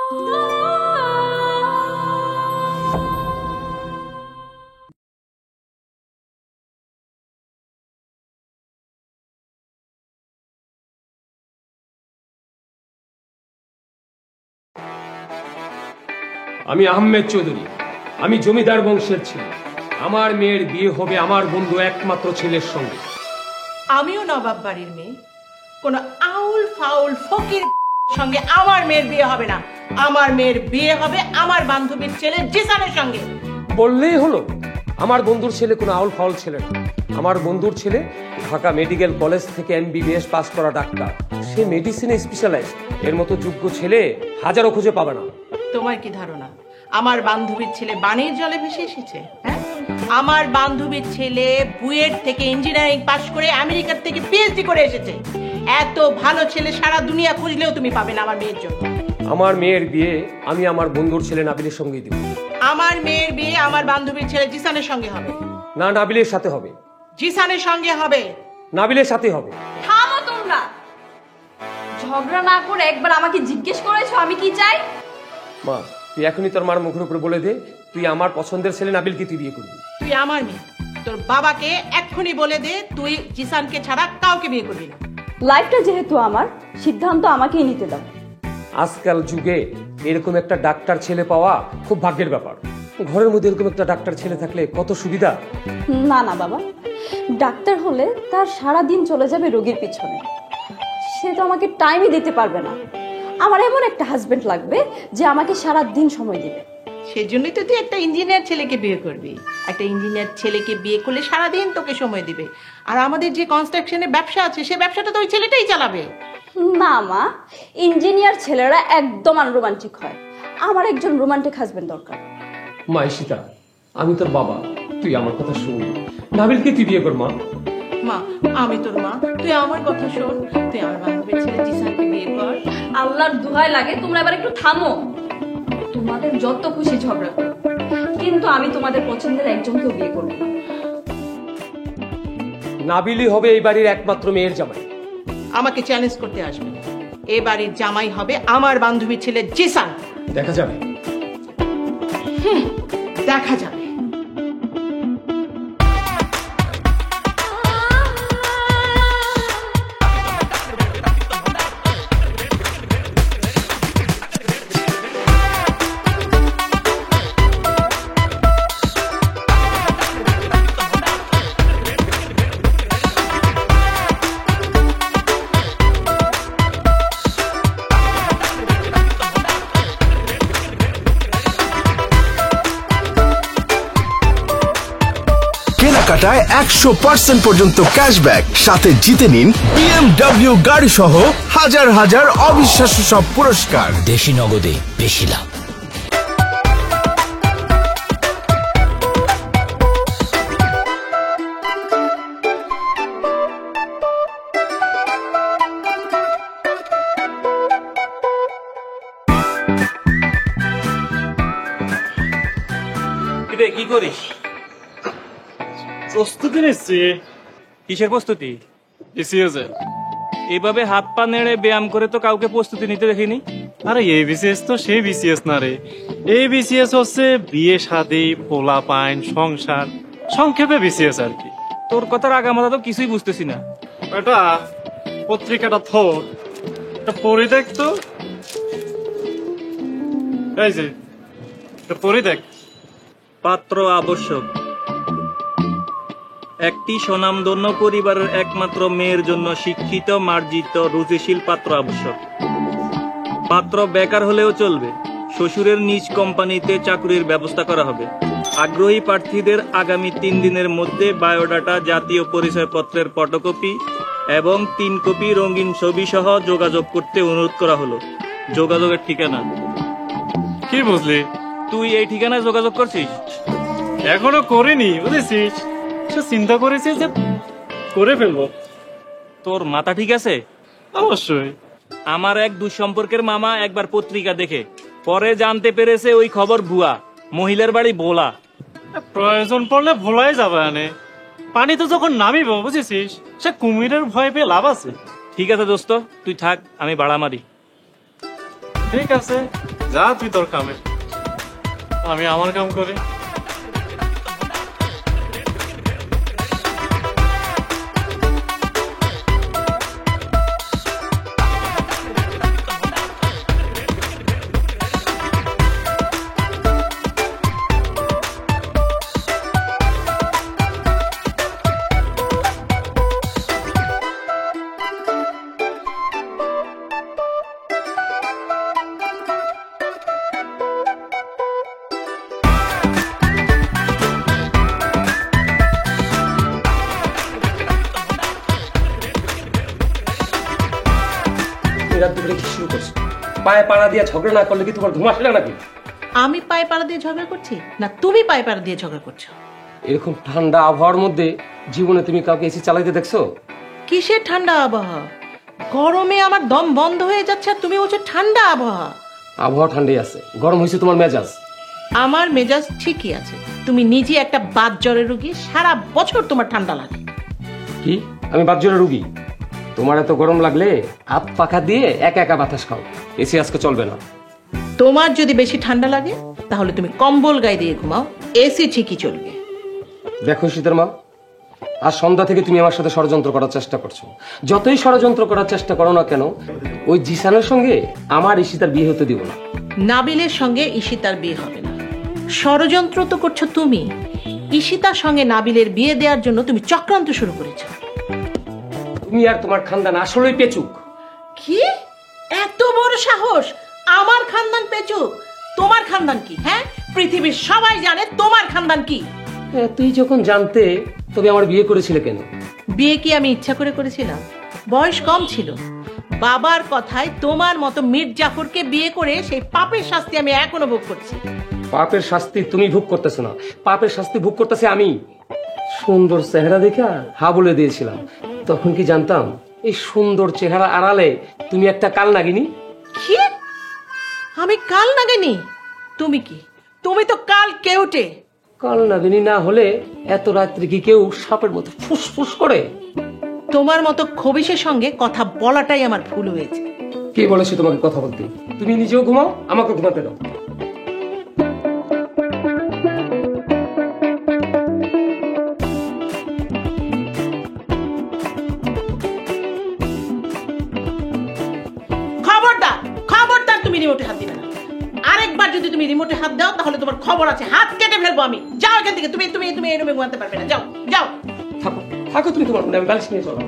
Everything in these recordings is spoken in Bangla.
আমি আহমেদ চৌধুরী, আমি জমিদার বংশের ছেলে। আমার মেয়ের বিয়ে হবে আমার বন্ধু একমাত্র ছেলের সঙ্গে। আমিও নবাব বাড়ির মেয়ে, কোন আউল ফাউল ফকির সঙ্গে আমার মেয়ের বিয়ে হবে না। আমার মেয়ের বিয়ে হবে আমার বান্ধবীর ছেলে জিসানের সঙ্গে। বললেই হলো, আমার বন্ধুর ছেলে কোনো আউল ফাউল ছেলে না। আমার বন্ধুর ছেলে ঢাকা মেডিকেল কলেজ থেকে MBBS পাস করা ডাক্তার। সে মেডিসিনে স্পেশালাইজ। এর মতো যোগ্য ছেলে হাজারো খুঁজে পাবে না। তোমার কি ধারণা আমার বান্ধবীর ছেলে বানের জলে ভেসে এসেছে? হ্যাঁ, আমার বান্ধবীর ছেলে বুয়েট থেকে ইঞ্জিনিয়ারিং পাশ করে আমেরিকার থেকে PhD করে এসেছে। এত ভালো ছেলে সারা দুনিয়া খুঁজলেও তুমি পাবে না আমার মেয়ের জন্য। আমার মেয়ের বিয়ে আমি আমার বন্ধুর ছেলে নাবিলের সঙ্গেই দেব। আমার মেয়ের বিয়ে আমার বান্ধবীর ছেলে জিসানের সঙ্গে হবে না, নাবিলের সাথে হবে। জিসানের সঙ্গে হবে। নাবিলের সাথে হবে। থামো তোমরা, ঝগড়া না করে একবার আমাকে জিজ্ঞেস করেছো আমি কি চাই। মা, তুই এখনই তোর মার মুখের উপরে বলে দে, তুই আমার পছন্দের ছেলে নাবিলকে তুই বিয়ে করবি। তুই আমার মেয়ে, তোর বাবাকে এক্ষুনি বলে দে তুই জিসানকে ছাড়া কাউকে বিয়ে করবি না। লাইফটা যেহেতু আমার, সিদ্ধান্ত আমাকেই নিতে দাও। আজকাল যুগে এরকম একটা ডাক্তার ছেলে পাওয়া খুব ভাগ্যের ব্যাপার। ঘরের মধ্যে এরকম একটা ডাক্তার ছেলে থাকলে কত সুবিধা। না না বাবা, ডাক্তার হলে তার সারা দিন চলে যাবে রোগীর পিছনে, সে তো আমাকে টাইমই দিতে পারবে না। আমার এমন একটা হাজবেন্ড লাগবে যে আমাকে সারা দিন সময় দিবে। সেজন্যই তো তুই একটা ইঞ্জিনিয়ার ছেলেকে বিয়ে করবি। একটা ইঞ্জিনিয়ার ছেলেকে বিয়ে করলে সারাদিন তোকে সময় দিবে। আর আমাদের যে কনস্ট্রাকশনের ব্যবসা আছে সে ব্যবসাটা তো ওই ছেলেটাই চালাবে। না মা, ইঞ্জিনিয়ার ছেলেরা একদম আনরোমান্টিক হয়। আমার একজন রোমান্টিক হাজবেন্ড দরকার। মা ঈশিতা, আমি তোর বাবা, তুই আমার কথা শুন। নাবিলকে তুই বিয়ে কর। মা, মা আমি তোর মা, তুই আমার কথা শোন। তুই আমার বান্ধবীর ছেলে জিসানকে বিয়ে কর। আল্লাহর দোহাই লাগে তোমরা এবার একটু থামো। তোমাদের যত খুশি ঝগড়া করো, কিন্তু আমি তোমাদের পছন্দের একজনকেও বিয়ে করব না। নাবিলই হবে এই বাড়ির একমাত্র মেয়ের জামাই। আমাকে চ্যালেঞ্জ করতে আসবে না। এ বাড়ির জামাই হবে আমার বান্ধবীর ছেলে জিসান। দেখা যাবে। দেখা যাবে। কেনাকাটায় 100% পর্যন্ত ক্যাশব্যাক, সাথে জিতে নিন BMW গাড়ি সহ হাজার হাজার অবিশ্বাস্য সব পুরস্কার। দেশি নগদে বেশি লাভ। কি করিস? প্রস্তুতি নিচ্ছি। কিসের প্রস্তুতি? বিসিএস। এভাবে হাত পা নেড়ে ব্যায়াম করে তো কাউকে প্রস্তুতি নিতে দেখিনি। আরে এই বিসিএস তো সেই বিসিএস না রে। এই বিসিএস হচ্ছে বিয়ে শাদী, পোলা পাইন, সংসার, সংক্ষেপে বিসিএস আর কি। তোর কথার আগামাথা তো কিছুই বুঝতেছি না। এটা পত্রিকাটা থোর, এটা পড়ে দেখ তো। এই যে এটা পড়ে দেখ। পাত্র আবশ্যক। একটি স্বনামধন্য পরিবারের একমাত্র মেয়ের জন্য শিক্ষিত, মার্জিত, রুচিশীল পাত্র আবশ্যক। পাত্র বেকার হলেও চলবে। শ্বশুরের নিজ কোম্পানিতে চাকরির ব্যবস্থা করা হবে। আগ্রহী প্রার্থীদের আগামী 3 দিনের মধ্যে বায়োডাটা, জাতীয় পরিচয়পত্রের ফটোকপি এবং 3 কপি রঙিন ছবি সহ যোগাযোগ করতে অনুরোধ করা হলো। যোগাযোগের ঠিকানা কি বুঝলি? তুই এই ঠিকানায় যোগাযোগ করছিস? এখনো করিনি, বুঝেছিস? চিন্তা করেছি যে করে ফেলবো। তোর মাথা ঠিক আছে? অবশ্যই। আমার এক দুঃসম্পর্কের মামা একবার পত্রিকা দেখে পরে জানতে পেরেছে ওই খবর ভুয়া। মহিলার বাড়ি ভোলা। প্রয়োজন পড়লে ভোলাই যাবে। আনে পানিতে যখন নামিব, বুঝেছিস, সে কুমিরের ভয় পেয়ে লাভ আছে। ঠিক আছে দোস্ত, তুই থাক, আমি বাড়া মারি। ঠিক আছে, যা তুই তোর কামে, আমি আমার কাম করি। রাত দুপুরে কি শুরু করছো? পায়ে পাড়া দিয়ে ঝগড়া না করলে কি তোমার ঘুম আসে না নাকি? আমি পায়ে পাড়া দিয়ে ঝগড়া করছি না তুমি পায়ে পাড়া দিয়ে ঝগড়া করছো? এরকম ঠান্ডা আবহাওয়ার মধ্যে জীবনে তুমি কাউকে এসি চালাইতে দেখছো? কিসের ঠান্ডা আবহাওয়া? গরমে আমার দম বন্ধ হয়ে যাচ্ছে আর তুমি বলছো ঠান্ডা আবহাওয়া। আবহাওয়া ঠান্ডাই আছে, গরম হয়েছে তোমার মেজাজ। আমার মেজাজ ঠিকই আছে। তুমি নিজে একটা বাত জ্বরের রোগী, সারা বছর তোমার ঠান্ডা লাগে। কি আমি বাতজ্বরের রুগী? তোমার এত গরম লাগলে হাত পাখা দিয়ে একা একা বাতাস খাও, এসি আজকে চলবে না। তোমার যদি বেশি ঠান্ডা লাগে তাহলে তুমি কম্বল গায়ে দিয়ে ঘুমাও, এসি ঠিকই চলবে। দেখো শীতের মা, আজ সন্ধ্যা থেকে তুমি আমার সাথে ষড়যন্ত্র করার চেষ্টা করছো। যতই ষড়যন্ত্র করার চেষ্টা করো না কেন, ওই জিসানের সঙ্গে আমার ঈশিতার বিয়ে হতে দিব না। নাবিলের সঙ্গে ঈশিতার বিয়ে হবে না। ষড়যন্ত্র তো করছো তুমি। ঈশিতার সঙ্গে নাবিলের বিয়ে দেওয়ার জন্য তুমি চক্রান্ত শুরু করেছো। তুমি আর তোমার খানদান আসলেই পেচুক। কি এত বড় সাহস? আমার খানদান পেচুক? তোমার খানদান কি? হ্যাঁ, পৃথিবীর সবাই জানে তোমার খানদান কি। তুই যখন জানতে তবে আমার বিয়ে করেছিলে কেন? বিয়ে কি আমি ইচ্ছা করে করেছিলাম? বয়স কম ছিল। বাবার কথায় তোমার মতো মীর জাফরকে বিয়ে করে সেই পাপের শাস্তি আমি এখনো ভোগ করছি। পাপের শাস্তি তুমি ভোগ করতেছো না, পাপের শাস্তি ভোগ করতেছে আমি। সুন্দর চেহারা দেখা হা বলে দিয়েছিলাম, তখন কি জানতাম এই সুন্দর চেহারা আড়ালে তুমি একটা কাল নাগিনী। কি? আমি কাল নাগিনী? তুমি কি? তুমি তো কাল কেউটে। কাল নাগিনী না হলে এত রাত্রে কি কেউ সাপের মতো ফুসফুস করে? তোমার মতো খবিশের সঙ্গে কথা বলাটাই আমার ভুল হয়েছে। কে বলেছে তোমাকে কথা বলতে? তুমি নিজেও ঘুমাও, আমাকে ঘুমাতে দাও। খবরদার, খবরদার, তুমি রিমোটে হাত দিবে না। আরেকবার যদি তুমি রিমোটে হাত দাও তাহলে তোমার খবর আছে, হাত কেটে ফেলবো আমি। যাও এখান থেকে, তুমি তুমি তুমি এই রুমে ঘুমাতে পারবে না। যাও যাও। থাকো থাকো, তুমি তোমার রুমে, আমি বালিশ নিয়ে চলো।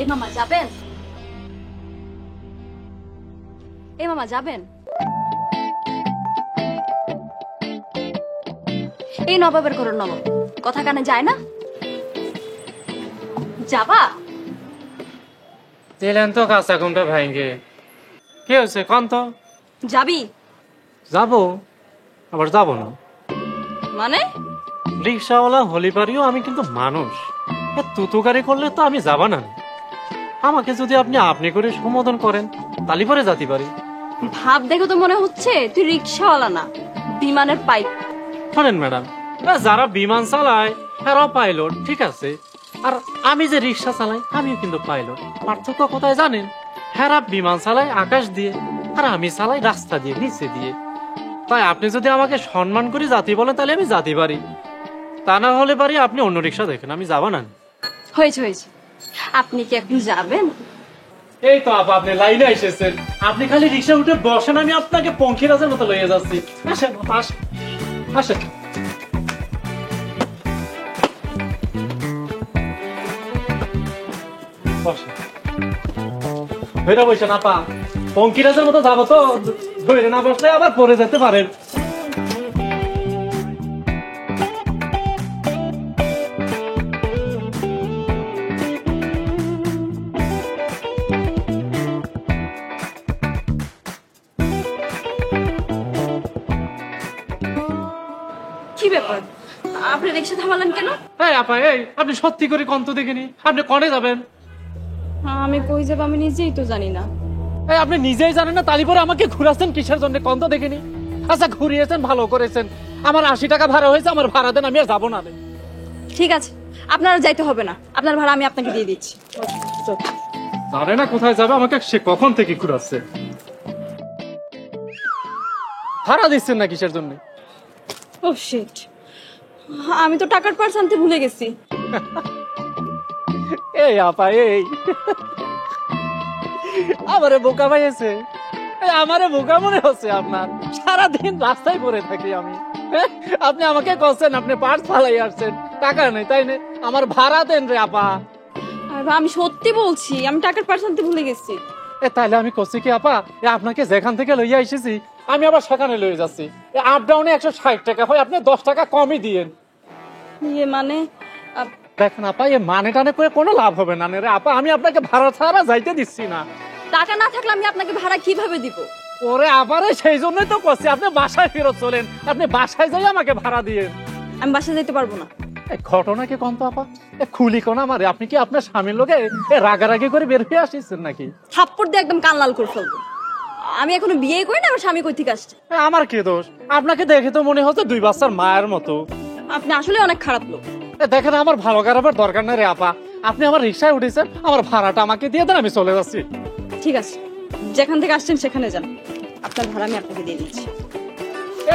এ মামা যাবেন? এ মামা যাবেন? এই নবাবের ঘরের নবাব, কথা কানে যায় না? যাবা? দিলেন তো কাঁচা ঘুমটা ভাইঙ্গে। কি হয়েছে কন তো? যাবি? যাবো, আবার যাবো না মানে? রিক্সাওয়ালা হলি পারিও আমি কিন্তু মানুষ। তুতুকারি করলে তো আমি যাবা না। আমাকে যদি আপনি আপনি করে সম্বোধন করেন তালি পরে যাতে পারি। ভাব দেখো তো মনে হচ্ছে তুই রিক্সাওয়ালা না, বিমানের পাইপ। শোনেন ম্যাডাম, যারা বিমান চালায় তারাও পাইলট, ঠিক আছে। আর আমি যে রিক্সা চালাই আমিও কিন্তু পাইলট। পার্থক্য কোথায় জানেন? হেরা বিমান চালায় আকাশ দিয়ে আর আমি চালাই রাস্তা দিয়ে, নিচে দিয়ে। তাই আপনি যদি আমাকে সম্মান করে জাতি বলেন তাহলে আমি জাতি পারি, তা না হলে পারি আপনি অন্য রিক্সা দেখেন, আমি যাবো না। হয়েছে হয়েছে, আপনি কি এখন যাবেন? এই তো আপনি লাইনে এসেছেন, আপনি খালি রিক্সা উঠে বসেন, আমি আপনাকে পঙ্খিরাজের মতো লইয়ে যাচ্ছি। আসেন আসেন। ধরে বসেন আপা, পঙ্খিরাজের মতো যাবো তো, ধরে না বসলে আবার পরে যেতে পারেন। কি ব্যাপার, আপনি রিক্সা থামালেন কেন? এই আপা, এই আপনি সত্যি করে কন্ত দেখিনি, আপনি কনে যাবেন? আমি কই যাব আমি নিজেই তো জানি না। এই আপনি নিজেই জানেন না, তালি পরে আমাকে ঘুরাচ্ছেন কিসের জন্য? কন্ত দেখিনি। আচ্ছা ঘুরিয়েছেন, ভালো করেছেন। আমার 80 টাকা ভাড়া হয়েছে, আমার ভাড়া দেন, আমি আর যাবো না। ঠিক আছে, আপনার যাইতে হবে না, আপনার ভাড়া আমি আপনাকে দিয়ে দিচ্ছি। জানে না কোথায় যাবে, আমাকে সে কখন থেকে ঘুরাচ্ছে। ভাড়া দিচ্ছেন না কিসের জন্য? ও শিট, আমি তো টাকার পার্স আনতে ভুলে গেছি। এই আপা, এই আমারে বোকা পাইয়েছে, আমারে বোকা মনে হচ্ছে আপনার। সারাদিন রাস্তায় পড়ে থাকি আমি। আপনি আমাকে কছেন আপনি পার্স ফালাই আসছেন, টাকা নেই তাই না? আমার ভাড়া দেন রে আপা। আমি সত্যি বলছি, আমি টাকার পার্স আনতে ভুলে গেছি। তাহলে আমি করছি কি আপা, আপনাকে যেখান থেকে লইয়া এসেছি আমি আবার সেখানে লয়ে যাচ্ছি। আপ ডাউনে 160 টাকা হয়, আপনি 10 টাকা কমই দিয়েন। ইয়ে মানে দেখেন আপা, এ মানে টানে করে কোনো লাভ হবে না রে আপা। আমি আপনাকে ভাড়া ছাড়া যাইতে দিচ্ছি না। টাকা না থাকলে আমি আপনাকে ভাড়া কিভাবে দিব? ওরে আবারে, সেই জন্যই তো করছি আপনি বাসায় ফেরত চলেন, আপনি বাসায় যাই আমাকে ভাড়া দিয়েন। আমি বাসা যেতে পারবো না। ঘটনা কি কন্ত আপা? খুলি কোন আমারে, আপনি কি আপনার স্বামীর লোকে রাগারাগি করে বের হয়ে আসিছেন নাকি? থাপ্পড় দিয়ে একদম কান লাল করে ফেলবো। আমি এখনো বিয়ে করি না, আমার স্বামী কই থেকে আসছে? আমার কি দোষ? আপনাকে দেখে তো মনে হচ্ছে 2 বাচ্চার মায়ের মতো। আপনি আসলে অনেক খারাপ লোক। দেখেন আমার ভালো খারাপের দরকার নাই রে আপা, আপনি আমার রিক্সায় উঠেছেন, আমার ভাড়াটা আমাকে দিয়ে দেন, আমি চলে যাচ্ছি। ঠিক আছে, যেখান থেকে আসছেন সেখানে যান, আপনার ভাড়া আমি আপনাকে দিয়ে দিচ্ছি।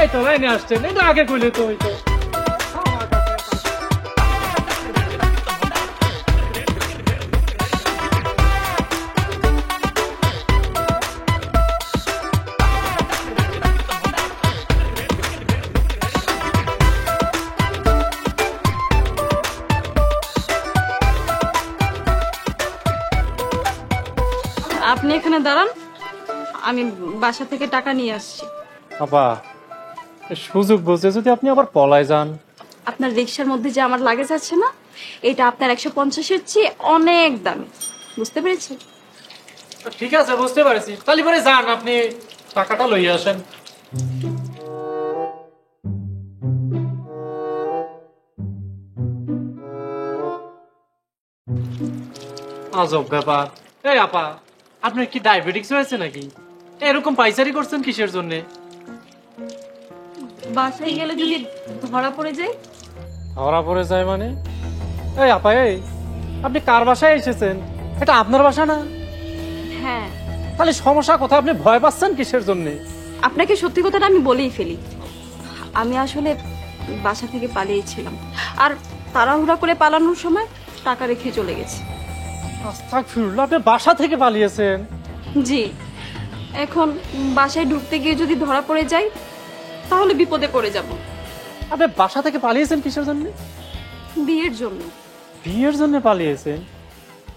এই তো লাইনে আসছেন, এটা আগে কইলে তো হইতো। আপনি এখানে দাঁড়ান, আমি বাসা থেকে টাকা নিয়ে আসছি। আপা, সুযোগ বুঝে যদি আপনি আবার পলায় যান। আপনার রিক্সার মধ্যে যে আমার লাগেজ আছে না, এটা আপনার 150-এর চেয়ে অনেক দামি, বুঝতে পেরেছেন? ঠিক আছে, বুঝতে পারছি। তাহলে পরে যান, আপনি টাকাটা লইয়া আসেন। আজব ব্যাপার। এই আপা, আপনার কি ডায়াবেটিস হয়েছে নাকি? এরকম পাইচারি করছেন কিসের জন্য? বাসায় গেলে যদি ধরা পড়ে যায়? ধরা পড়ে যায় মানে? এই আপা, এই আপনি কার বাসায় এসেছেন? এটা আপনার বাসা না? হ্যাঁ। তাহলে সমস্যা কোথায়? আপনি ভয় পাচ্ছেন কিসের জন্য? আপনাকে সত্যি কথাটা আমি বলেই ফেলি, আমি আসলে বাসা থেকে পালিয়েছিলাম, আর তাড়াহুড়া করে পালানোর সময় টাকা রেখে চলে গেছি। আস্তাগফিরুল্লাহ, আপনি বাসা থেকে পালিয়েছেন? জি, এখন বাসায় ঢুকতে গিয়ে যদি ধরা পড়ে যাই তাহলে বিপদে পড়ে যাব। আপনি বাসা থেকে পালিয়েছেন কিসের জন্য? বিয়ের জন্য। বিয়ের জন্য পালিয়েছেন?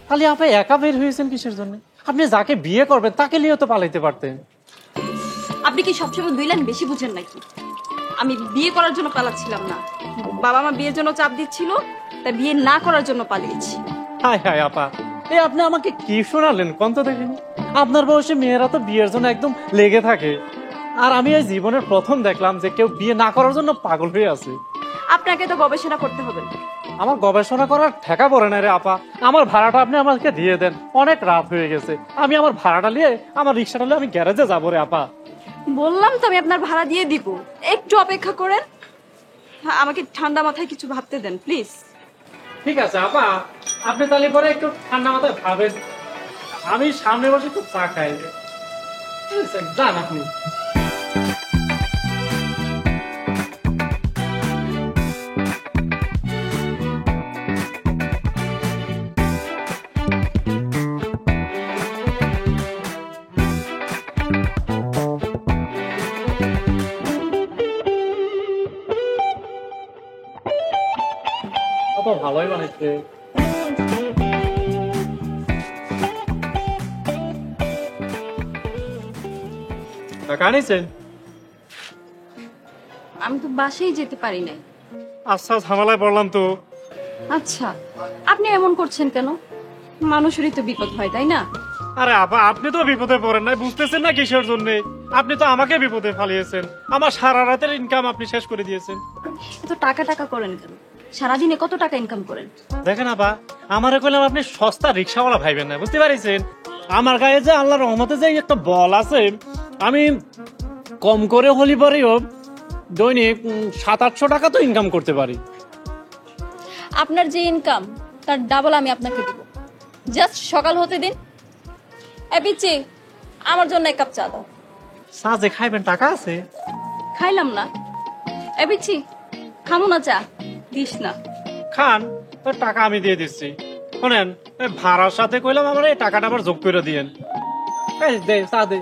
তাহলে আপনি একা বের হয়েছেন কিসের জন্য? আপনি যাকে বিয়ে করবেন তাকে নিয়ে তো পালাইতে পারতেন। আপনি কি সবসময় 2 লাইন বেশি বুঝেন নাকি? আমি বিয়ে করার জন্য পালাচ্ছিলাম না, বাবা মা বিয়ের জন্য চাপ দিচ্ছিল, তাই বিয়ে না করার জন্য পালিয়েছি। হায় হায় আপা, এই আপনি আমাকে কি শোনালেন কোন তো দেখিনি? আপনার বয়সে মেয়েরা তো বিয়ের জন্য একদম লেগে থাকে, আর আমি এই জীবনের প্রথম দেখলাম যে কেউ বিয়ে না করার জন্য পাগল হয়ে আছে। আপনাকে তো গবেষণা করতে হবে। আমার গবেষণা করার ঠেকা পড়ে না রে আপা। আমার ভাড়াটা আপনি আমাকে দিয়ে দেন, অনেক রাত হয়ে গেছে। আমি আমার ভাড়াটা নিয়ে, আমার রিক্সাটা নিয়ে আমি গ্যারেজে যাবো রে আপা। বললাম তো আমি আপনার ভাড়া দিয়ে দিব, একটু অপেক্ষা করেন। আমাকে ঠান্ডা মাথায় কিছু ভাবতে দেন প্লিজ। ঠিক আছে আপা, আপনি তাহলে পরে একটু ঠান্ডা মাথায় ভাবেন, আমি সামনে বসে একটু চা খাই। যান আপনি। ভালোই বানাইছে। টাকা নিছেন? আমি তো বাসায় যেতে পারি নাই। আচ্ছা, ঝামেলায় পড়লাম তো। আচ্ছা, আপনি এমন করছেন কেন? মানুষেরই তো বিপদ হয়, তাই না? আরে আপা, আপনি তো বিপদে পড়েন নাই, বুঝতেছেন না কিসের জন্য? আপনি তো আমাকে বিপদে ফালিয়েছেন, আমার সারা রাতের ইনকাম আপনি শেষ করে দিয়েছেন। এত টাকা টাকা করেন কেন? সারাদিনে কত টাকা ইনকাম করেন? দেখেন আপা, আমারে কইলাম আপনি সস্তা রিক্সাওয়ালা ভাইবেন না, বুঝতে পারিছেন? আমার গায়ে যে আল্লাহর রহমতে যে একটা বল আছে, আমি কম করে হলি পরেও দৈনিক 700-800 টাকা তো ইনকাম করতে পারি। আপনার যে ইনকাম তার ডাবল আমি আপনাকে দেব। জাস্ট সকাল হতে দিন। পিচ্ছি, আমার জন্য 1 কাপ চা দাও। চা যে খাইবেন, টাকা আছে? খাইলাম না। পিচ্ছি, খামো না চা? দিস না। খান, ওই টাকা আমি দিয়ে দিচ্ছি। শোনেন, ওই ভাড়ার সাথে কইলাম আমার এই টাকাটা আবার যোগ করে দিয়েন। এই দে, চা দে।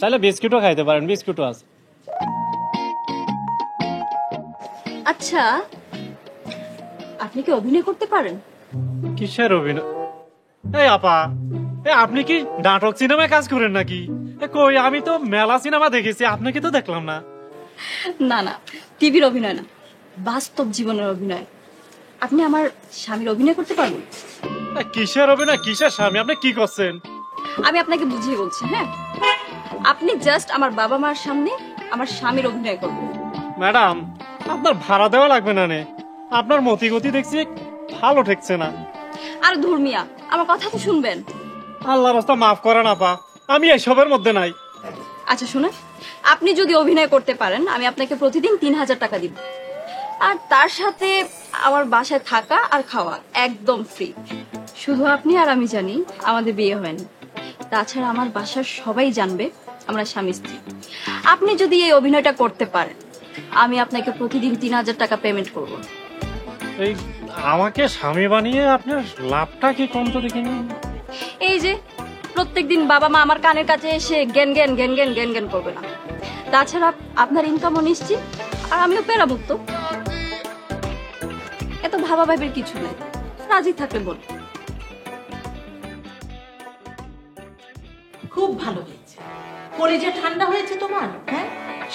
চাইলে বিস্কুটও খাইতে পারেন, বিস্কুটও আছে। আচ্ছা, আপনি কি অভিনয় করতে পারেন? কিসের অভিনয়? এই আপা, আপনি কি নাটক সিনেমায় কাজ করেন নাকি? কই, আমি তো মেলা সিনেমা দেখেছি, আপনাকে তো দেখলাম না। না না, টিভির অভিনয় না, বাস্তব জীবনের অভিনয়। আপনি আমার স্বামীর অভিনয় করতে পারবেন? কিসের অভিনয়, কিসের স্বামী? আপনি কি করছেন? আমি আপনাকে বুঝিয়ে বলছি। হ্যাঁ, আপনি জাস্ট আমার বাবা মার সামনে আমার স্বামীর অভিনয় করবেন। ম্যাডাম, আপনার ভাড়া দেওয়া লাগবে না নে, আপনার মতি গতি দেখছি ভালো ঠেকছে না। আর ধর্মিয়া, আমার কথা তো শুনবেন। আল্লাহ রাস্তা মাফ করেন আপা, আমি এসবের মধ্যে নাই। আচ্ছা শুনে, আপনি যদি অভিনয় করতে পারেন আমি আপনাকে প্রতিদিন 3000 টাকা দিব, আর তার সাথে আমার বাসায় থাকা আর খাওয়া একদম ফ্রি। শুধু আপনি আর আমি জানি আমাদের বিয়ে হয়নি, তাছাড়া আমার বাসার সবাই জানবে আমরা স্বামী স্ত্রী। আপনি যদি এই অভিনয়টা করতে পারেন আমি আপনাকে প্রতিদিন 3000 টাকা পেমেন্ট করব। এই আমাকে স্বামী বানিয়ে আপনার লাভটা কি কম তো দেখিনি? এই যে প্রত্যেকদিন বাবা মা আমার কানের কাছে এসে জ্ঞান জ্ঞান জ্ঞান জ্ঞান জ্ঞান জ্ঞান করবে না। তাছাড়া আপনার ইনকামও নিশ্চিত, আর আমিও পেরামুক্ত। এত ভাবা ভাবের কিছু নেই, রাজি থাকলে বল। খুব ভালো হয়েছে। কলেজে ঠান্ডা হয়েছে তোমার? হ্যাঁ,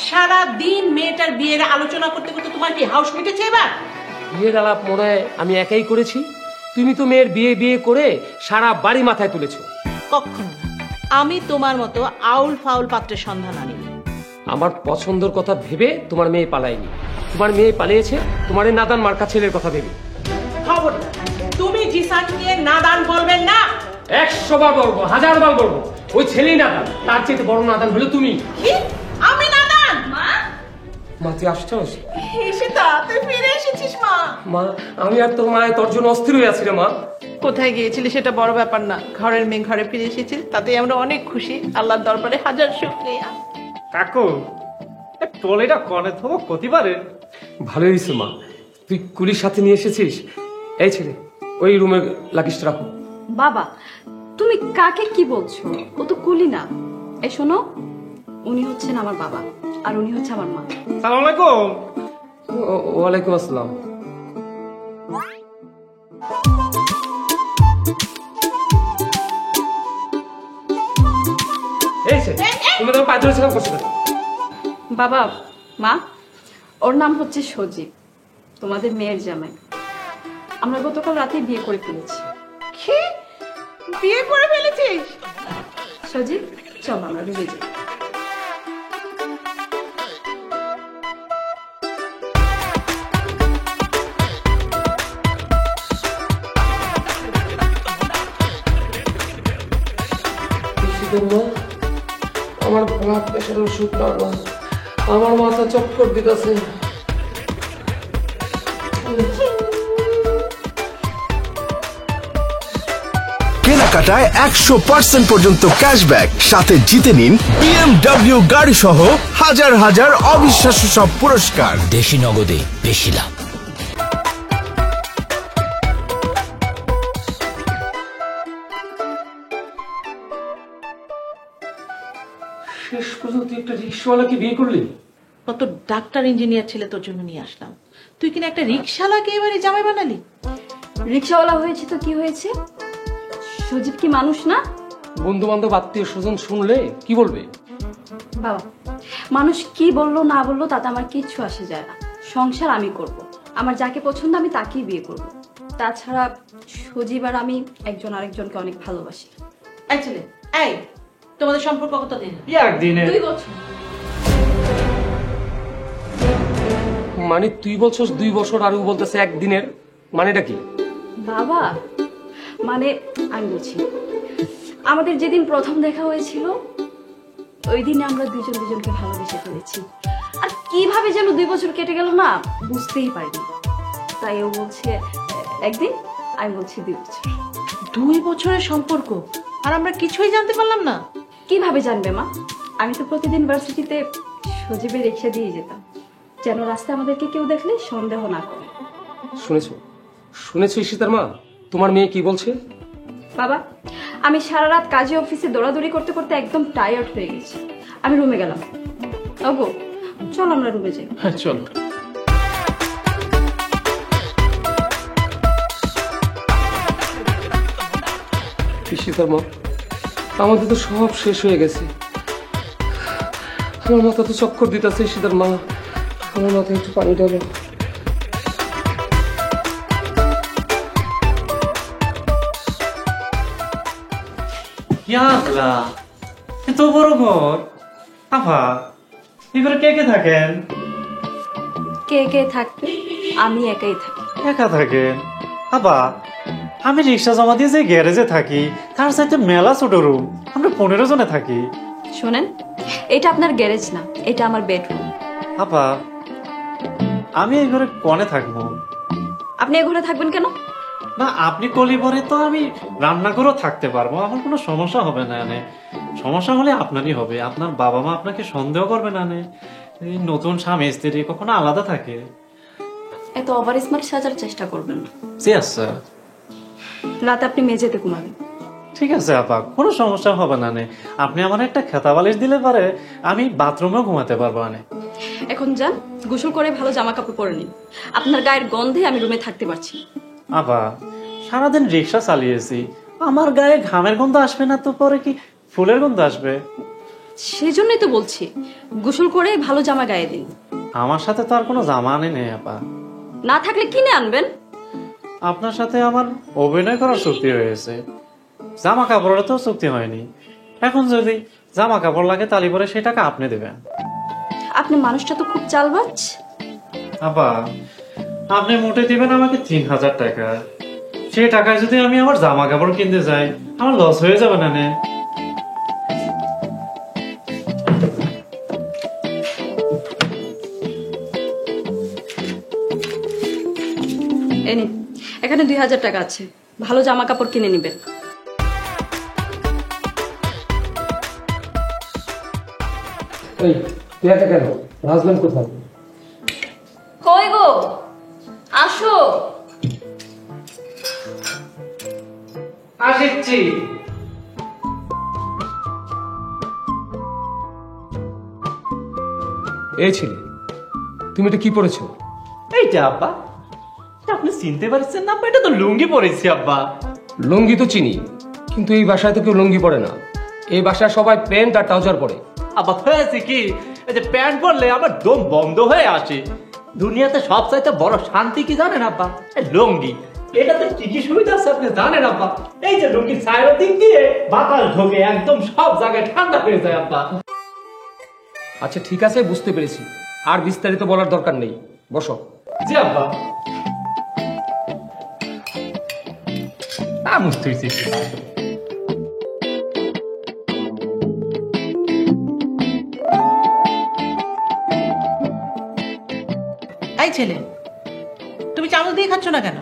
সারা দিন মেয়েটার বিয়ের আলোচনা করতে করতে তোমার কি হাউস মিটেছে এবার? বিয়ের আলাপ মনে হয় আমি একাই করেছি। তুমি তো মেয়ের বিয়ে বিয়ে করে সারা বাড়ি মাথায় তুলেছো। কখনো না, আমি তোমার মতো আউল ফাউল পাত্রের সন্ধান আনিনি। আমার পছন্দের কথা ভেবে তোমার মেয়ে পালায়নি, তোমার মেয়ে পালিয়েছে তোমার এই নাদান মার্কা ছেলের কথা ভেবে। খবরদার, তুমি জিসান নিয়ে নাদান বলবেন না। 100 বার বলবো, 1000 বার বলবো, ওই ছেলেই নাদান, তার চেয়ে বড় নাদান হলো তুমি। কি? আমি নাদান? মা, মা তুই আসছস? এসে তাড়াতাড়ি ফিরে এসেছিস মা। মা, আমি আর তোর মায়ের তোর জন্য অস্থির হয়ে আছি রে মা। কোথায় গিয়েছিলি সেটা বড় ব্যাপার না, ঘরের মেয়ে ঘরে ফিরে এসেছে, তাতে আমরা অনেক খুশি। আল্লাহর দরবারে হাজার শুকরিয়া। কাকু, টলেটা কনে থবো কতিবারে? ভালো হয়েছে মা, তুই কুলির সাথে নিয়ে এসেছিস। এই ছেলে, ওই রুমে লাগিসটা রাখো। বাবা, তুমি কাকে কি বলছো? ও তো কুলি না। এই শোনো, উনি হচ্ছেন আমার বাবা আর উনি হচ্ছে আমার মা। সালাম আলাইকুম। ওয়ালাইকুম আসসালাম। এই ছেলে, তুমি তো পায়ে ধরেছিলাম করছো কেন? বাবা মা, ওর নাম হচ্ছে সজীব, তোমাদের মেয়ের জামাই। আমরা গতকাল রাতে বিয়ে করে ফেলেছি। কি? বিয়ে করে ফেলেছিস? সজীব, চল আমরা ডুবে যাই। আমার ব্লাড প্রেশার ওষুধ না, আমার মাথা চক্কর দিতেছে। কেনাকাটায় 100% পর্যন্ত ক্যাশব্যাক, সাথে জিতে নিন BMW গাড়ি সহ হাজার হাজার অবিশ্বাস্য সব পুরস্কার। দেশি নগদে বেশি লাভ। শেষ পর্যন্ত একটা রিক্সাওয়ালাকে বিয়ে করলি? কত ডাক্তার ইঞ্জিনিয়ার ছেলে তোর জন্য নিয়ে আসলাম, তুই কিনা একটা রিক্সাওয়ালাকে এবারে জামাই বানালি। রিক্সাওয়ালা হয়েছে তো কি হয়েছে? সজীব কি মানুষ না? বন্ধু বান্ধব আত্মীয় স্বজন শুনলে কি বলবে? বাবা, মানুষ কি বললো না বললো তাতে আমার কিচ্ছু আসে যায় না। সংসার আমি করব, আমার যাকে পছন্দ আমি তাকেই বিয়ে করব। তাছাড়া সজীব আর আমি একজন আরেকজনকে অনেক ভালোবাসি। এই ছেলে, এই তোমাদের সম্পর্ক কতদিন? একদিনে 2 বছর। মানে তুই বলছস 2 বছর আর ও বলতেছে একদিনের, মানেটা কি? বাবা মানে আমি বলছি, আমাদের যেদিন প্রথম দেখা হয়েছিল ওই দিনে আমরা দুজন দুজনকে ভালোবেসে ফেলেছি। আর কিভাবে যেন 2 বছর কেটে গেল না বুঝতেই পারিনি। তাই ও বলছে একদিন, আমি বলছি 2 বছর। 2 বছরের সম্পর্ক আর আমরা কিছুই জানতে পারলাম না। কিভাবে জানবে মা? আমি তো প্রতিদিন ভার্সিটিতে সজীবের রিক্সা দিয়ে যেতাম, যেন রাস্তায় আমাদেরকে কেউ দেখলে সন্দেহ না করে। শুনেছো ঈশিতার মা, তোমার মেয়ে কি বলছে? বাবা আমি সারা রাত কাজে অফিসে দৌড়াদৌড়ি করতে করতে একদম টায়ার্ড হয়ে গেছি, আমি রুমে গেলাম। ওগো চল আমরা রুমে যাই। হ্যাঁ চলো। ঈশিতার মা, আমাদের তো সব শেষ হয়ে গেছে। আমার মাথা তো চক্কর দিতেছে ঈশিতার মা, আমার মাথায় একটু পানি ঢালো। ইয়াল্লা, এত বড় ঘর। আফা, এই ঘরে কে কে থাকেন? কে কে থাকবে? আমি একাই থাকি। একা থাকেন? আবা, আমি রিক্সা জমা দিয়ে যে গ্যারেজে থাকি তার সাথে মেলা ছোট রুম, আমরা 15 জনে থাকি। শোনেন, এটা আপনার গ্যারেজ না, এটা আমার বেডরুম। আপা, আমি এই ঘরে কনে থাকবো? আপনি এ ঘরে থাকবেন কেন? না, আপনি কলি পরে তো আমি রান্না করেও থাকতে পারবো, আমার কোনো সমস্যা হবে না। সমস্যা হলে আপনারই হবে, আপনার বাবা মা আপনাকে সন্দেহ করবে না। এই নতুন স্বামী স্ত্রী কখনো আলাদা থাকে? এত ওভার স্মার্ট সাজার চেষ্টা করবেন না। জি আচ্ছা, রাতে আপনি মেঝেতে ঘুমাবেন। ঠিক আছে আপা, কোনো সমস্যা হবে না। আপনি আমার একটা খেতা বালিশ দিলে পারে আমি বাথরুমেও ঘুমাতে পারবো। এখন যান, গোসল করে ভালো জামা কাপড় পরে নিন, আপনার গায়ের গন্ধে আমি রুমে থাকতে পারছি। আপা, সারাদিন রিক্সা চালিয়েছি, আমার গায়ে ঘামের গন্ধ আসবে না তো পরে কি ফুলের গন্ধ আসবে? সেজন্যই তো বলছি গোসল করে ভালো জামা গায়ে দিন। আমার সাথে তো আর কোনো জামা আনে নেই আপা। না থাকলে কিনে আনবেন। আপনার সাথে আমার অভিনয় করার চুক্তি হয়েছে, জামা কাপড়ের তো চুক্তি হয়নি। এখন যদি জামা কাপড় লাগে তালি পরে সেই টাকা আপনি দেবেন। আপনি মানুষটা তো খুব চালবাজ। আপা, আপনি মোটে দিবেন আমাকে 3000 টাকা, সেই টাকায় যদি আমি আমার জামা কাপড় কিনতে যাই আমার লস হয়ে যাবে না? এই নিন, এখানে 2000 টাকা আছে, ভালো জামা কাপড় কিনে নিবেন। এই তুই একা কেন? হাজবেন্ড কোথায়? কই গো, আসো। আসছি। এই ছেলে, তুমি এটা কি পরেছো? এইটা আব্বা, আপনি চিনতে পারছেন না? এটা তো লুঙ্গি পরেছি আব্বা। লুঙ্গি তো চিনি, কিন্তু এই বাসায় তো কেউ লুঙ্গি পরে না। এই বাসায় সবাই প্যান্ট আর ট্রাউজার পরে। আব্বা হয়েছে কি, এই যে প্যান্ট পরলে আমার দম বন্ধ হয়ে আসে। দুনিয়াতে সবচাইতে বড় শান্তি কি জানেন আব্বা? এই লুঙ্গি। এটাতে কি কি সুবিধা আছে আপনি জানেন আব্বা? এই যে লুঙ্গি চাইরো দিক দিয়ে বাতাস ঢোকে, একদম সব জায়গায় ঠান্ডা হয়ে যায় আব্বা। আচ্ছা ঠিক আছে, বুঝতে পেরেছি, আর বিস্তারিত বলার দরকার নেই, বসো। জি আব্বা। বুঝতে পেরেছি। এই ছেলে, তুমি চামচ দিয়ে খাচ্ছ না কেন?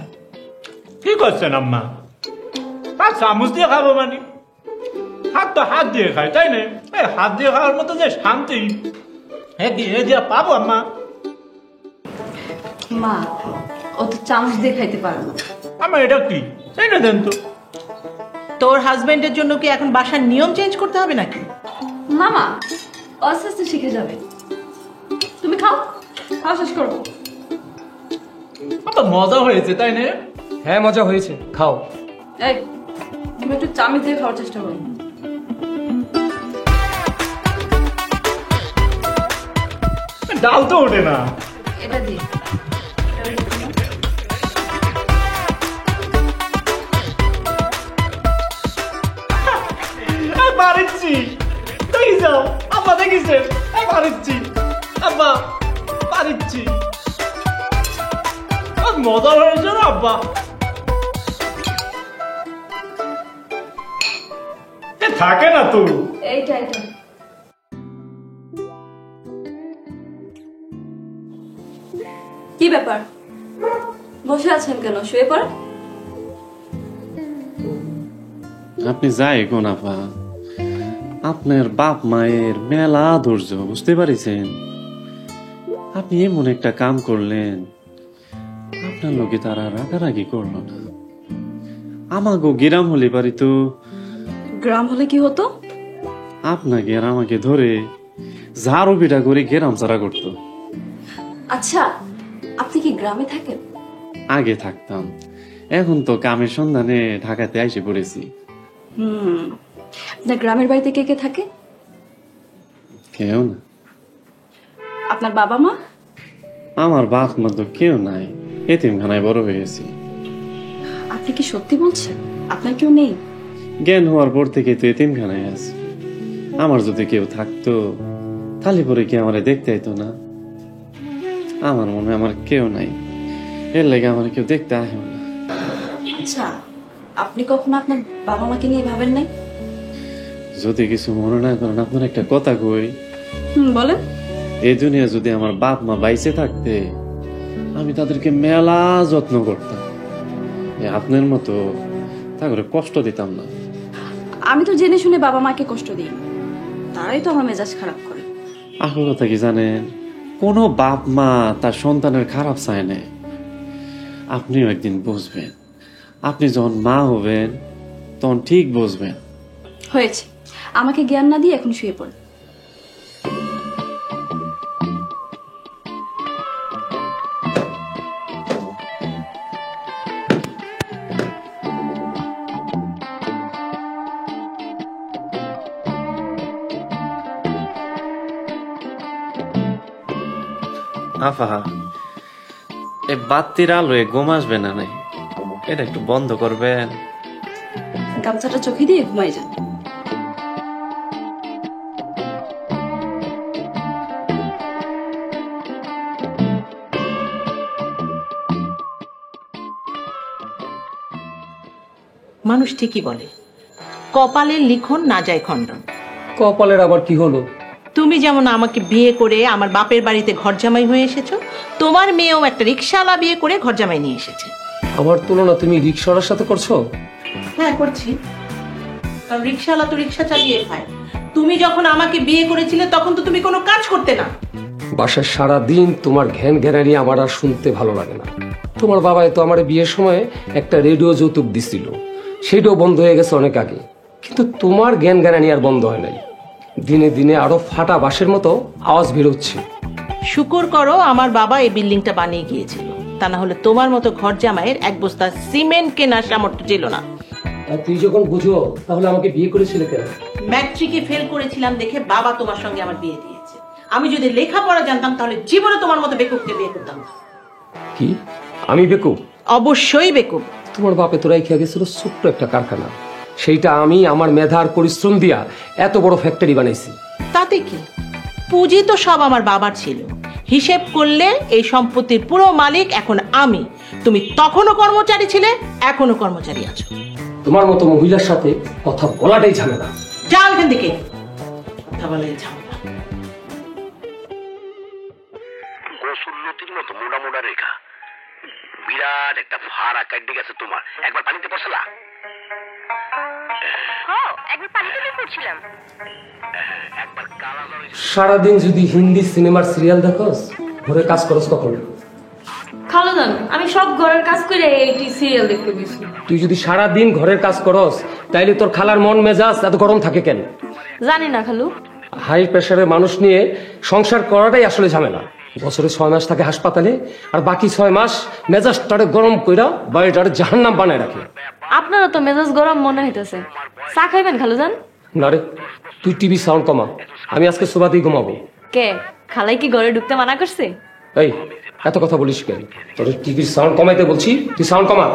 কি করছেন আম্মা? আর চামচ দিয়ে খাবো মানে? হাত তো হাত দিয়ে খাই, তাই না? এই হাত দিয়ে খাওয়ার মতো যে শান্তি এ দিয়ে পাবো আম্মা? মা, ও তো চামচ দিয়ে খাইতে পারে না। আমার এটা কি, তাই না? দেন তো। তোর হাজবেন্ডের জন্য কি এখন বাসার নিয়ম চেঞ্জ করতে হবে নাকি? না মা, আস্তে আস্তে শিখে যাবে। তুমি খাও, খাওয়া শেষ করবো। কত মজা হয়েছে, তাই না? হ্যাঁ মজা হয়েছে, খাও। এই, তুমি একটু চামচ দিয়ে খাওয়ার চেষ্টা করো। জাল তো ওঠে না। এটা দিই। পারিচ্ছি দেখি যাও আব্বা দেখিছেন পারিচ্ছি আব্বা পারিচ্ছি মজা হয়েছে না আব্বা। থাকে না তো এইটা কি ব্যাপার, বসে আছেন কেন? শুয়ে পড়েন। আপনি যাই কোন আপা, আপনার বাপ মায়ের মেলা ধৈর্য, বুঝতে পারিছেন? আপনি এমন একটা কাম করলেন, আপনার লোকে তারা রাগারাগি করলো না। আমাকে গ্রাম হলে পারি তো, গ্রাম হলে কি হতো? আপনাকে আর আমাকে ধরে ঝাড়ু পিটা করে গ্রাম ছাড়া করতো। আচ্ছা, আপনি কি গ্রামে থাকেন? আগে থাকতাম, এখন তো কামের সন্ধানে ঢাকাতে এসে পড়েছি। আপনার গ্রামের বাড়িতে কে কে থাকে? কেউ না। আপনার বাবা মা? আমার বাপ মা তো কেউ নাই, এতিমখানায় বড় হয়েছি। আপনি কি সত্যি বলছেন আপনার কেউ নেই? জ্ঞান হওয়ার পর থেকে তো এতিমখানায় আছি। আমার যদি কেউ থাকতো তাহলে পরে কি আমারে দেখতে আইতো না? আমার মনে হয় আমার কেউ নাই, এর লেগে আমার কেউ দেখতে আসেও না। আচ্ছা, আপনি কখনো আপনার বাবা মাকে নিয়ে ভাবেন নাই? যদি কিছু মনে না করেন, আপনার একটা কথা কই। বলেন। এই দুনিয়া যদি আমার বাপ মা বাইসে থাকতে, আমি তাদেরকে মেলা যত্ন করতাম, আপনার মতো তা করে কষ্ট দিতাম না। আমি তো জেনে শুনে বাবা মাকে কষ্ট দিই, তারাই তো আমার মেজাজ খারাপ করে। আসল কথা কি জানেন, কোনো বাপ মা তার সন্তানের খারাপ চায় না। আপনিও একদিন বুঝবেন, আপনি যখন মা হবেন তখন ঠিক বুঝবেন। হয়েছে, আমাকে জ্ঞান না দিয়ে এখন শুয়ে পড়ে। আফা, এই বাতির আলোয় ঘুম আসবে না নাই, এটা একটু বন্ধ করবেন। গামছাটা চোখে দিয়ে ঘুমাই যান। মানুষ ঠিকই বলে, কপালের লিখন না যায় খণ্ডন। কপালের আবার কি হলো? তুমি যেমন আমাকে বিয়ে করে আমার বাপের বাড়িতে ঘর জামাই হয়ে এসেছো, তোমার মেয়েও একটা রিক্সাওয়ালা বিয়ে করে ঘর জামাই নিয়ে এসেছে। আমার তুলনা তুমি রিক্সাওয়ালার সাথে করছো? হ্যাঁ, করছি, কারণ রিক্সাওয়ালা তো রিক্সা চালিয়ে খায়। তুমি যখন আমাকে বিয়ে করেছিলে তখন তো তুমি কোনো কাজ করতে না। বাসায় সারাদিন তোমার ঘ্যান ঘ্যানানি আমার আর শুনতে ভালো লাগে না। তোমার বাবাই তো আমার বিয়ের সময় একটা রেডিও যৌতুক দিছিল, সেটাও বন্ধ হয়ে গেছে অনেক আগে। কিন্তু তোমার জ্ঞান জ্ঞানানি আর বন্ধ হয় নাই, দিনে দিনে আরো ফাটা বাঁশের মতো আওয়াজ বেরোচ্ছে। শুকর করো আমার বাবা এই বিল্ডিংটা বানিয়ে গিয়েছিল, তা না হলে তোমার মতো ঘর জামাইয়ের এক বস্তা সিমেন্ট কেনার সামর্থ্য ছিল না। আর তুই যখন বুঝো তাহলে আমাকে বিয়ে করেছিলে কেন? ম্যাট্রিকে ফেল করেছিলাম দেখে বাবা তোমার সঙ্গে আমার বিয়ে দিয়েছে। আমি যদি লেখাপড়া জানতাম তাহলে জীবনে তোমার মতো বেকুবকে বিয়ে করতাম না। কি আমি বেকুব? অবশ্যই বেকুব। তোমার বাপে তোরাই খেয়ে গেছিল ছোট্ট একটা কারখানা, সেইটা আমি আমার মেধার পরিশ্রম দিয়া এত বড় ফ্যাক্টরি বানাইছি। তাতে কি, পুঁজি তো সব আমার বাবার ছিল। হিসেব করলে এই সম্পত্তির পুরো মালিক এখন আমি। তুমি তখনও কর্মচারী ছিলে, এখনো কর্মচারী আছো। তোমার মতো মহিলার সাথে কথা বলাটাই ঝামেলা। যাও এখান থেকে, কথা বলে ঝামেলা। গোসুল্লতির মতো মোটা মোটা রেখা, বিরাট একটা ফাড়া কাটতে গেছে তোমার। একবার পানিতে পড়ছিলা? একবার পানিতে পড়ছিলাম। সারাদিন যদি হিন্দি সিনেমার সিরিয়াল দেখোস, ঘরে কাজ করস কখন? খালুদান, আমি সব ঘরের কাজ করে এইটি সিরিয়াল দেখতে গেছি। তুই যদি সারাদিন ঘরের কাজ করস তাইলে তোর খালার মন মেজাজ এত গরম থাকে কেন? জানি না খালু। হাই প্রেশারের মানুষ নিয়ে সংসার করাটাই আসলে ঝামেলা। বছরে 6 মাস থাকে হাসপাতালে, আর বাকি 6 মাস মেজাজটারে গরম কইরা বাড়িটারে জাহান্নাম বানায় রাখে। আপনারা তো মেজাজ গরম মনে হইতেছে, চা খাইবেন খালুদান? না রে, তুই টিভি সাউন্ড কমা, আমি আজকে সোফাতেই ঘুমাবো। কে খালাই কি ঘরে ঢুকতে মানা করছে? এই এত কথা বলিস কেন? তোর টিভির সাউন্ড কমাইতে বলছি, তুই সাউন্ড কমা।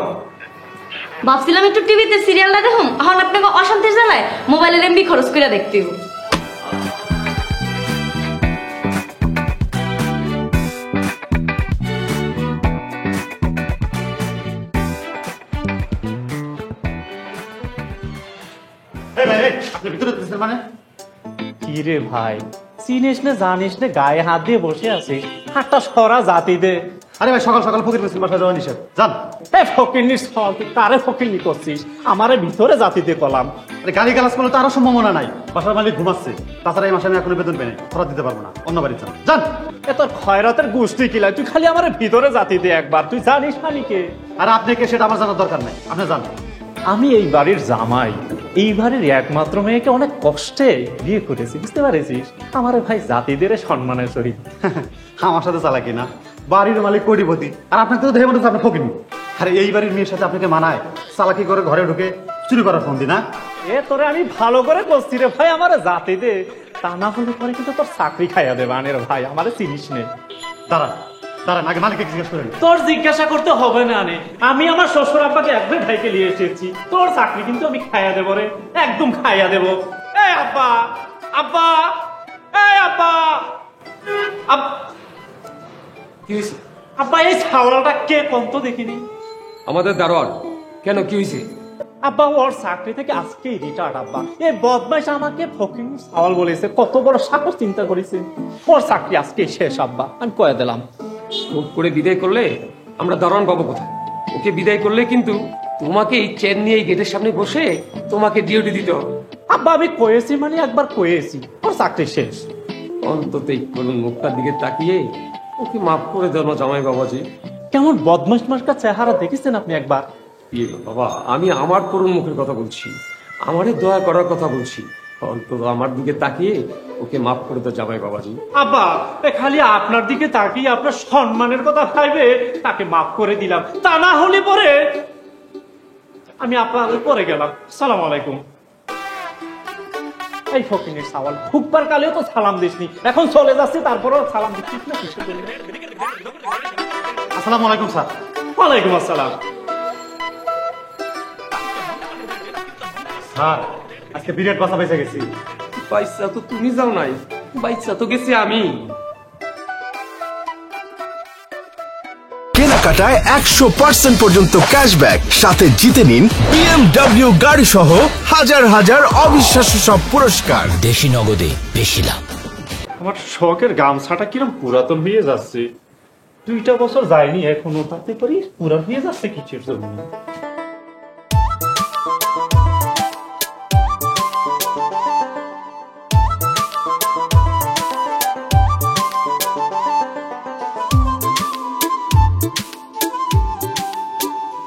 ভাবছিলাম একটু টিভিতে সিরিয়ালটা দেখুন, এখন আপনাকে অশান্তির জ্বালায় মোবাইলের এমবি খরচ করে দেখতে হইব। আপনি ভিতরে দিচ্ছেন মানে? কি রে ভাই, চিনিস নে জানিস নে, গায়ে হাত দিয়ে বসে আছিস, হাতটা সরা জাতি দে। আরে ভাই সকাল সকাল ফকির মিছিল বাসা যাওয়া নিষেধ, যান। এই ফকিরনি সব তারে ফকিরনি করছিস, আমারে ভিতরে জাতি দিয়ে কলাম। আরে গালি গালাজ করলে তো আরো সম্ভাবনা নাই, বাসার মালিক ঘুমাচ্ছে। তাছাড়া এই মাসে আমি এখনো বেতন পেয়ে নাই, খরচ দিতে পারবো না, অন্য বাড়ি যান, যান। এ তোর খয়রাতের গোষ্ঠী কিলাই, তুই খালি আমার ভিতরে জাতি দে একবার, তুই জানিস আমি কে? আর আপনি কে সেটা আমার জানার দরকার নাই, আপনি যান। আমি এই বাড়ির জামাই, এই বাড়ির একমাত্র মেয়েকে অনেক কষ্টে বিয়ে করেছি, বুঝতে পারছিস? আমার ভাই জাতিদের সম্মানের সহিত। আমার সাথে চালাকি না, বাড়ির মালিক কোটিপতি, আর আপনাকে তো দেখে মনে হচ্ছে আপনি ফকির। আরে এই বাড়ির মেয়ের সাথে আপনাকে মানায় চালাকি করে ঘরে ঢুকে চুরি করার ফোন দি না? এ তোরে আমি ভালো করে করছি রে ভাই, আমার জাতি দে, তা না হলে পরে কিন্তু তোর চাকরি খাইয়া দেবে আনের ভাই, আমারে চিনিস নে। দাঁড়ান দাঁড়ান, আগে মালিককে জিজ্ঞেস করেন। তোর জিজ্ঞাসা করতে হবে না নে, আমি আমার শ্বশুর আব্বাকে একবার ভাইকে নিয়ে এসেছি, তোর চাকরি কিন্তু আমি খাইয়া দেবো রে, একদম খাইয়া দেবো। এ আব্বা, আব্বা, এই আব্বা, কি হয়েছে? আব্বা এই ছাওয়ালটা কে কোন তো দেখিনি? আমাদের দারোয়ান। কেন, কি হয়েছে? আব্বা ওর চাকরি থেকে আজকেই রিটায়ার্ড। আব্বা এই বদমাইশ আমাকে ফকিং ছাওয়াল বলেছে, কত বড় সাহস চিন্তা করেছে, ওর চাকরি আজকেই শেষ। আব্বা আমি কয়ে দিলাম, খুব করে বিদায় করলে আমরা দারোয়ান পাবো কোথায়? ওকে বিদায় করলে কিন্তু তোমাকে এই চেন নিয়ে এই গেটের সামনে বসে তোমাকে ডিউটি দিতে হবে। আব্বা আমি কয়েছি মানে একবার কয়েছি, ওর চাকরি শেষ। অন্তত এই করুন মুখটার দিকে তাকিয়ে ওকে মাফ করে দেন জামাই বাবাজি। কেমন বদমাইশ মার্কা চেহারা দেখেছেন আপনি একবার? বাবা, আমি আমার করুন মুখের কথা বলছি, আমারে দয়া করার কথা বলছি। অন্তত আমার দিকে তাকিয়ে ওকে মাফ করে দাও জামাই বাবাজি। আব্বা খালি আপনার দিকে তাকিয়ে আপনার সম্মানের কথা ভাইবে তাকে মাফ করে দিলাম, তা না হলে পরে আমি আপনার পরে গেলাম। সালাম আলাইকুম। এই ফকিনের সাওয়াল, হুকবার কালেও তো সালাম দিসনি, এখন চলে যাচ্ছে তারপরও সালাম দিচ্ছিস না কিসের জন্য? আসসালামু আলাইকুম স্যার। ওয়ালাইকুম আসসালাম। স্যার আজকে বিরাট বাসা বেঁচে গেছি। বাইসা তো তুমি যাও নাই, বাইসা তো গেছি আমি। কেনাকাটায় 100% পর্যন্ত ক্যাশব্যাক, সাথে জিতে নিন BMW গাড়ি সহ হাজার হাজার অবিশ্বাস্য সব পুরস্কার। দেশি নগদে বেশি লাভ। আমার শখের গামছাটা কিরম পুরাতন হয়ে যাচ্ছে, 2টা বছর যায়নি এখনো, তাতে করে পুরান হয়ে যাচ্ছে কিসের জন্য?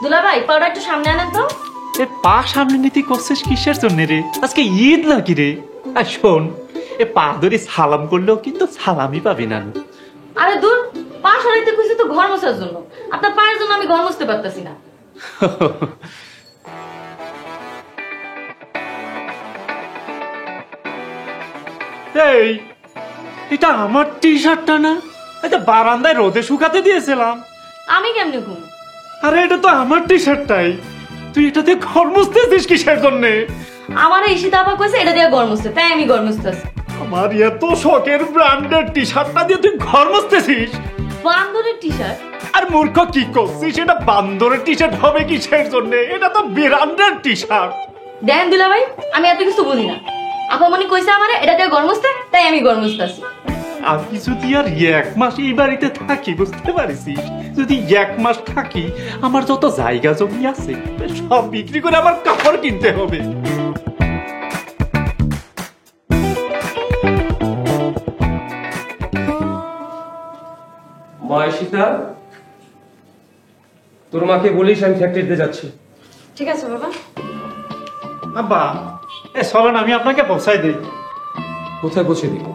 দুলাভাই পাউডার একটু সামনে আনেন তো। এ পা সামনে নীতি করছিস কিসের জন্য রে? আজকে ঈদ নাকি রে? আর শোন, এ পা ধরে সালাম করলেও কিন্তু সালামই পাবি না। আরে দূর, পা সরাইতে কইছি তো ঘর মোছার জন্য, আপনার পায়ের জন্য আমি ঘর মুছতে পারতাছি না। এই এটা আমার টি শার্টটা না? এটা বারান্দায় রোদে শুকাতে দিয়েছিলাম। আমি কেমনে ঘুম? আরে এটা তো আমার টি শার্টটাই, তুই এটাতে ঘর মুছতেছিস কিসের জন্যে? আমার এই শীত আবার কইছে এটা দিয়ে ঘর মুছতে, তাই আমি ঘর মুছতেছি। আমার এত শখের ব্র্যান্ডের টি শার্টটা দিয়ে তুই ঘর মুছতেছিস? বান্দরের টি শার্ট? আর মূর্খ কি করছিস, এটা বান্দরের টি শার্ট হবে কিসের জন্যে? এটা তো ব্র্যান্ডের টি শার্ট। দেন দুলাভাই, আমি এত কিছু বুঝি না, আপামনি কইছে আমারে এটা দিয়ে ঘর মুছতে, তাই আমি ঘর মুছতেছি। আমি যদি আর 1 মাস এই বাড়িতে থাকি, বুঝতে পারিস, যদি 1 মাস থাকি, আমার যত জায়গা জমি আছে সব বিক্রি করে আমার কাপড় কিনতে হবে। মায়েশিতা, তোর মাকে বলিস আমি ফ্যাক্টরিতে যাচ্ছি। ঠিক আছে বাবা। আব্বা এ চলেন আমি আপনাকে পৌঁছাই দিই। কোথায় পৌঁছে দিব?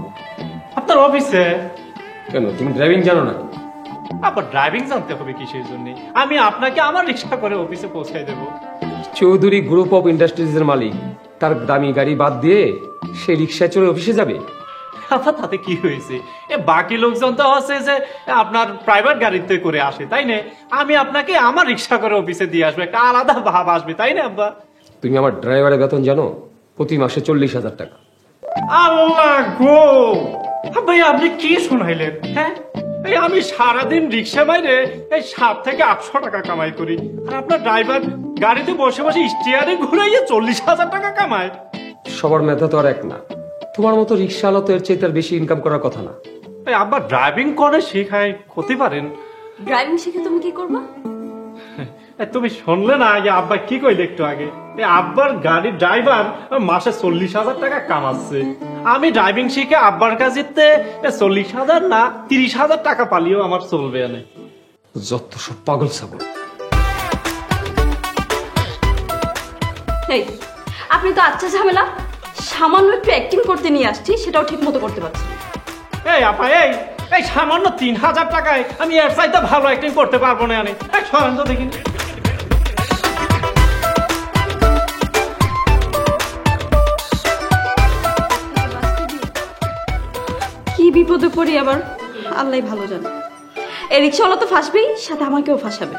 আপনার অফিসে। কেন, তুমি ড্রাইভিং জানো না? আবার ড্রাইভিং জানতে হবে কিসের জন্য? আমি আপনাকে আমার রিক্সা করে অফিসে পৌঁছাই দেবো। চৌধুরী গ্রুপ অফ ইন্ডাস্ট্রিজের মালিক, তার দামি গাড়ি বাদ দিয়ে সে রিক্সায় চড়ে অফিসে যাবে? আপা তাতে কি হয়েছে? বাকি লোকজন তো হচ্ছে যে আপনার প্রাইভেট গাড়িতে করে আসে, তাই না? আমি আপনাকে আমার রিক্সা করে অফিসে দিয়ে আসবো, একটা আলাদা ভাব আসবে, তাই না আব্বা? তুমি আমার ড্রাইভারের বেতন জানো? প্রতি মাসে 40,000 টাকা। আল্লাহ গো, ভাই আপনি কি শুনাইলেন? হ্যাঁ, এই আমি সারাদিন রিক্সা বাইরে এই 7 থেকে 800 টাকা কামাই করি, আর আপনার ড্রাইভার গাড়িতে বসে বসে স্টিয়ারিং ঘুরাইয়ে 40,000 টাকা কামায়। সবার মেধা তো আর এক না। তোমার মতো রিক্সাওয়ালা তো এর চেয়ে তার বেশি ইনকাম করার কথা না। এই আব্বা ড্রাইভিং করে শেখায়, হতে পারেন। ড্রাইভিং শিখে তুমি কি করবা? তুমি শুনলে না যে আব্বা কি কইলে একটু আগে? আব্বার গাড়ির ড্রাইভার মাসে 40,000 টাকা কামাচ্ছে। আমি ড্রাইভিং শিখে আব্বার কাছে 40,000 না 30,000 টাকা পালিও আমার চলবে না। যত সব পাগল ছাগল। এই, আপনি তো আচ্ছা ঝামেলা সামান্য একটু অ্যাক্টিং করতে নিয়ে আসছি, সেটাও ঠিক মতো করতে পারছি না। এই আপা, এই এই সামান্য 3,000 টাকায় আমি এর চাইতে ভালো অ্যাক্টিং করতে পারবো না। এক সরেন তো দেখি। কি বিপদে পড়ি আবার আল্লাহ ভালো জানে। এই রিক্সাওয়ালা তো ফাঁসবেই, সাথে আমাকেও ফাঁসাবে।